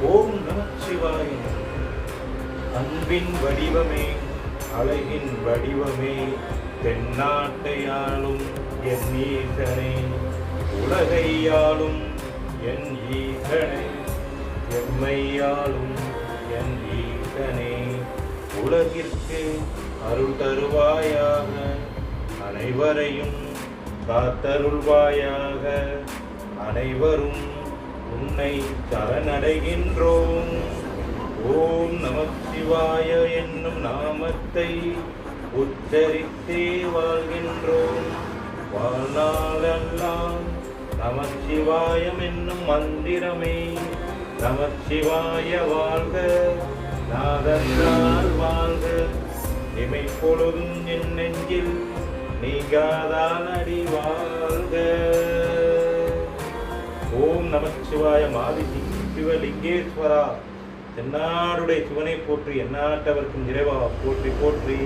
ஓம் நமச்சிவாய. அன்பின் வடிவமே, அழகின் வடிவமே, தென்னாட்டையாளும் என் ஈசனே, உலகையாளும் என் ஈசனே, எம்மையாளும் என் ஈசனே, உலகிற்கு அருள் தருவாயாக, அனைவரையும் காத்தருள்வாயாக. அனைவரும் உன்னை சரணடைகின்றோம். ஓம் நமச்சிவாய என்னும் நாமத்தை உச்சரித்தே வாழ்கின்றோம். வாழ்நாளெல்லாம் நமச்சிவாயம் என்னும் மந்திரமே. நமச்சிவாய வாழ்க, நாதந்தால் வாழ்க, இமைப்பொழுதும் என் நெஞ்சில் நீங்காதான் அடி வாழ்க. ஓம் நமச்சிவாய. மாதி சிவலிங்கேஸ்வரா, தென்னாடுடைய சிவனை போற்றி, எந்நாட்டவர்க்கும் இறைவா போற்றி போற்றி.